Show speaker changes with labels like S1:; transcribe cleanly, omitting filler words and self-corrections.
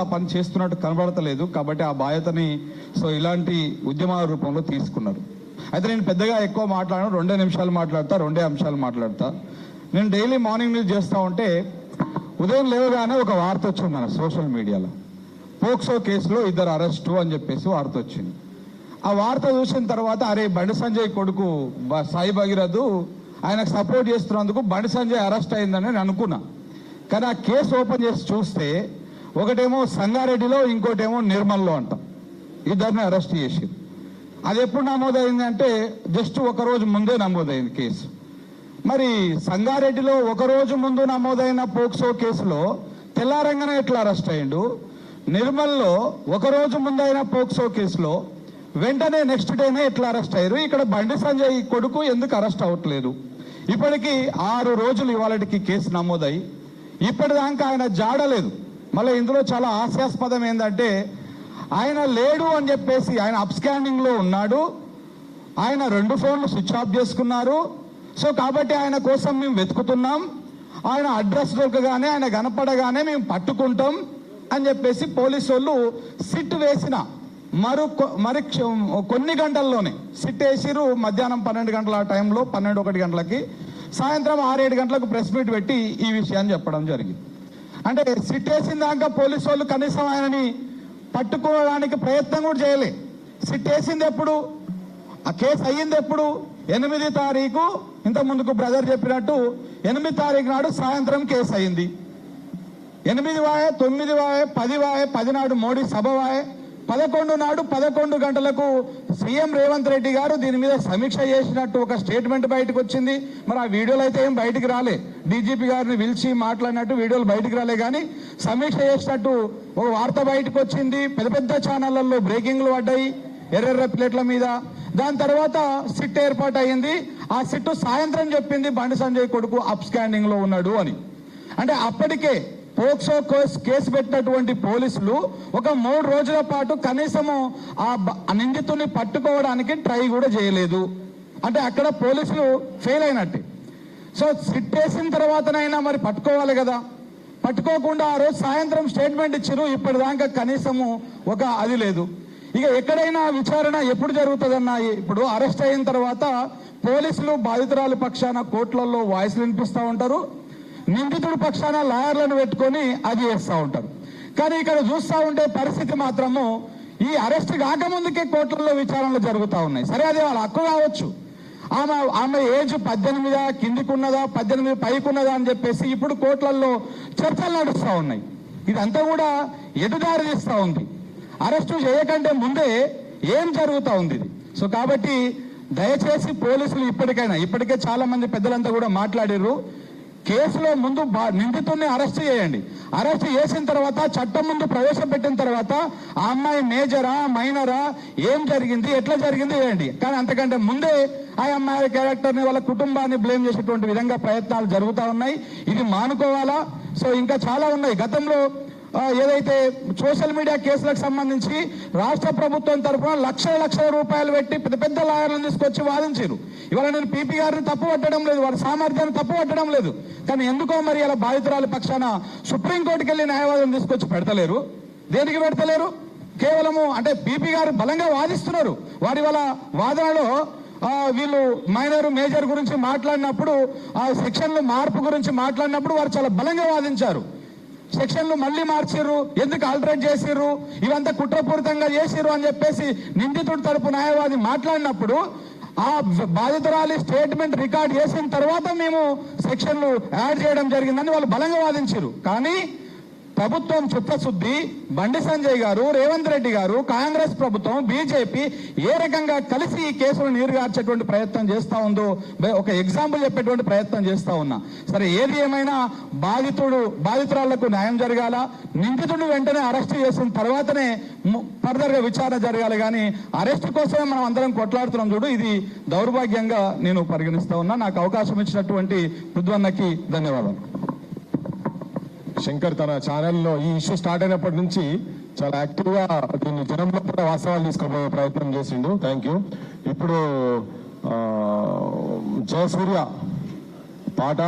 S1: ఆ పని చేస్తున్నట్టు కనబడతలేదు. కాబట్టి ఆ బాధ్యతని ఇలాంటి ఉద్యమాల రూపంలో తీసుకున్నారు. అయితే నేను పెద్దగా ఎక్కువ మాట్లాడను, 2 నిమిషాలు మాట్లాడతా, 2 అంశాలు మాట్లాడతా. నేను డైలీ మార్నింగ్ న్యూస్ చేస్తూ ఉంటే ఉదయం లేవగానే ఒక వార్త వచ్చింది మన సోషల్ మీడియాలో. పోక్సో కేసులో 2 అరెస్టు అని చెప్పేసి వార్త వచ్చింది. ఆ వార్త చూసిన తర్వాత అరే బండి సంజయ్ కొడుకు సాయి భగీరథు ఆయనకు సపోర్ట్ చేస్తున్నందుకు బండి సంజయ్ అరెస్ట్ అయిందని నేను అనుకున్నా. కానీ ఆ కేసు ఓపెన్ చేసి చూస్తే ఒకటేమో సంగారెడ్డిలో, ఇంకోటేమో నిర్మల్లో అంట. 2 అరెస్ట్ చేసింది. అది ఎప్పుడు నమోదైంది అంటే జస్ట్ ఒక రోజు ముందే నమోదైంది కేసు. మరి సంగారెడ్డిలో ఒక రోజు ముందు నమోదైన పోక్సో కేసులో తెల్లారంగానే ఎట్లా అరెస్ట్ అయ్యిండు? నిర్మల్లో ఒక రోజు ముందైన పోక్సో కేసులో వెంటనే నెక్స్ట్ డేనే ఎట్లా అరెస్ట్ అయ్యారు? ఇక్కడ బండి సంజయ్ కొడుకు ఎందుకు అరెస్ట్ అవ్వట్లేదు? ఇప్పటికీ 6 రోజులు ఇవాళకి కేసు నమోదై ఇప్పటిదాకా ఆయన జాడలేదు. మళ్ళీ ఇందులో చాలా హాస్యాస్పదం ఏంటంటే ఆయన లేడు అని చెప్పేసి ఆయన అప్స్కాండింగ్ లో ఉన్నాడు. ఆయన 2 ఫోన్లు స్విచ్ ఆఫ్ చేసుకున్నారు. కాబట్టి ఆయన కోసం మేము వెతుకుతున్నాం, ఆయన అడ్రస్ దొరకగానే, ఆయన కనపడగానే మేము పట్టుకుంటాం అని చెప్పేసి పోలీసు వాళ్ళు సిట్ వేసిన మరి కొన్ని గంటల్లోనే సిట్ వేసిరు. మధ్యాహ్నం 12 గంటల ఆ టైంలో 12-1 గంటలకి, సాయంత్రం 6-7 గంటలకు ప్రెస్ మీట్ పెట్టి ఈ విషయాన్ని చెప్పడం జరిగింది. అంటే సిట్ వేసిన దాకా పోలీసు వాళ్ళు కనీసం ఆయనని పట్టుకోవడానికి ప్రయత్నం కూడా చేయలే. సిట్ వేసింది ఎప్పుడు? ఆ కేసు అయ్యింది ఎప్పుడు? 8 తారీఖు. ఇంత ముందుకు బ్రదర్ చెప్పినట్టు 8 తారీఖు నాడు సాయంత్రం కేసు అయింది. 8 వాయే, 9 వాయే, 10 వాయే, 10 నాడు మోడీ సభ వాయే, 11 నాడు 11 గంటలకు సీఎం రేవంత్ రెడ్డి గారు దీని మీద సమీక్ష చేసినట్టు ఒక స్టేట్మెంట్ బయటకు వచ్చింది. మరి ఆ వీడియోలు అయితే ఏం బయటికి రాలే. డీజీపీ గారిని పిలిచి మాట్లాడినట్టు వీడియోలు బయటికి రాలే, కానీ సమీక్ష చేసినట్టు ఒక వార్త బయటకు వచ్చింది. పెద్ద ఛానళ్లలో బ్రేకింగ్లు పడ్డాయి ఎర్రెర్ర ప్లేట్ల మీద. దాని తర్వాత సిట్ ఏర్పాటు అయ్యింది. ఆ సిట్టు సాయంత్రం చెప్పింది బండి సంజయ్ కొడుకు అప్స్కాండింగ్ లో ఉన్నాడు అని. అంటే అప్పటికే పోక్సో కేసు పెట్టినటువంటి పోలీసులు ఒక 3 రోజుల పాటు కనీసము ఆ నిందితుని పట్టుకోవడానికి ట్రై కూడా చేయలేదు. అంటే అక్కడ పోలీసులు ఫెయిల్ అయినట్టే. సిట్ వేసిన తర్వాతనైనా మరి పట్టుకోవాలి కదా. పట్టుకోకుండా ఆ రోజు సాయంత్రం స్టేట్మెంట్ ఇచ్చారు. ఇప్పటిదాకా కనీసము ఒక అది లేదు. ఇక ఎక్కడైనా విచారణ ఎప్పుడు జరుగుతుందన్నా, ఇప్పుడు అరెస్ట్ అయిన తర్వాత పోలీసులు బాధితురాలు పక్షాన కోర్టులలో వాయిస్లు వినిపిస్తూ ఉంటారు, నిందితుడి పక్షాన లాయర్లను పెట్టుకొని అది చేస్తూ ఉంటారు. కానీ ఇక్కడ చూస్తూ ఉంటే పరిస్థితి మాత్రము ఈ అరెస్ట్ కాకముందుకే కోర్టులలో విచారణలు జరుగుతూ ఉన్నాయి. సరే, అది వాళ్ళ హక్కు కావచ్చు. ఆమె ఏజ్ 18 కిందికి ఉన్నదా, 18 పైకి ఉన్నదా అని చెప్పేసి ఇప్పుడు కోర్టులలో చర్చలు నడుస్తూ ఉన్నాయి. ఇదంతా కూడా ఎదుదారి తీస్తూ ఉంది. అరెస్టు చేయకంటే ముందే ఏం జరుగుతూ ఉంది ఇది. కాబట్టి దయచేసి పోలీసులు ఇప్పటికే చాలా మంది పెద్దలంతా కూడా మాట్లాడారు. కేసులో ముందు నిందితుడిని అరెస్ట్ చేయండి. అరెస్ట్ చేసిన తర్వాత చట్టం ముందు ప్రవేశపెట్టిన తర్వాత ఆ అమ్మాయి మేజరా మైనరా, ఏం జరిగింది, ఎట్లా జరిగింది చేయండి. కానీ అంతకంటే ముందే ఆ అమ్మాయి క్యారెక్టర్ని, వాళ్ళ కుటుంబాన్ని బ్లేమ్ చేసేటువంటి విధంగా ప్రయత్నాలు జరుగుతూ ఉన్నాయి. ఇది మానుకోవాలా? ఇంకా చాలా ఉన్నాయి. గతంలో ఏదైతే సోషల్ మీడియా కేసులకు సంబంధించి రాష్ట్ర ప్రభుత్వం తరఫున లక్షల రూపాయలు పెట్టి పెద్ద లాయర్లను తీసుకొచ్చి వాదించారు. ఇవాళ నేను పీపీ గారిని తప్పు పట్టడం లేదు, వారి సామర్థ్యాన్ని తప్పు పట్టడం లేదు. కానీ ఎందుకో మరి ఇలా బాధితురాల పక్షాన సుప్రీంకోర్టుకి వెళ్ళి న్యాయవాదం తీసుకొచ్చి పెడతలేరు. దేనికి పెడతలేరు? కేవలము అంటే పీపీ గారు బలంగా వాదిస్తున్నారు. వారి వాళ్ళ వాదనలో వీళ్ళు మైనర్ మేజర్ గురించి మాట్లాడినప్పుడు, ఆ సెక్షన్లు మార్పు గురించి మాట్లాడినప్పుడు వారు చాలా బలంగా వాదించారు. సెక్షన్లు మళ్ళీ మార్చిర్రు, ఎందుకు ఆల్టరేట్ చేసిర్రు, ఇవంతా కుట్రపూరితంగా చేసిర్రు అని చెప్పేసి నిందితుడి తరపు న్యాయవాది మాట్లాడినప్పుడు ఆ బాధితురాలి స్టేట్మెంట్ రికార్డ్ చేసిన తర్వాత మేము సెక్షన్లు యాడ్ చేయడం జరిగిందని వాళ్ళు బలంగా వాదించారు. కానీ ప్రభుత్వం చిత్తశుద్ధి, బండి సంజయ్ గారు, రేవంత్ రెడ్డి గారు, కాంగ్రెస్ ప్రభుత్వం, బీజేపీ ఏ రకంగా కలిసి ఈ కేసులు నీరుగార్చేటువంటి ప్రయత్నం చేస్తూ ఉందో ఒక ఎగ్జాంపుల్ చెప్పేటువంటి ప్రయత్నం చేస్తూ ఉన్నా. సరే, ఏది ఏమైనా బాధితురాళ్లకు న్యాయం జరగాల. నిందితుడు వెంటనే అరెస్ట్ చేసిన తర్వాతనే ఫర్దర్ గా విచారణ జరగాలి. కానీ అరెస్ట్ కోసమే మనం అందరం కొట్లాడుతున్నాం చూడు, ఇది దౌర్భాగ్యంగా నేను పరిగణిస్తా ఉన్నా. నాకు అవకాశం ఇచ్చినటువంటి పృథ్వన్నకి ధన్యవాదాలు.
S2: శంకర్ తన ఛానల్లో ఈ ఇష్యూ స్టార్ట్ అయినప్పటి నుంచి చాలా యాక్టివ్ గా దీన్ని జనంలో కూడా వాస్తవాలు తీసుకోబోయే ప్రయత్నం చేసిండు. Thank you. ఇప్పుడు జయసూర్య పాట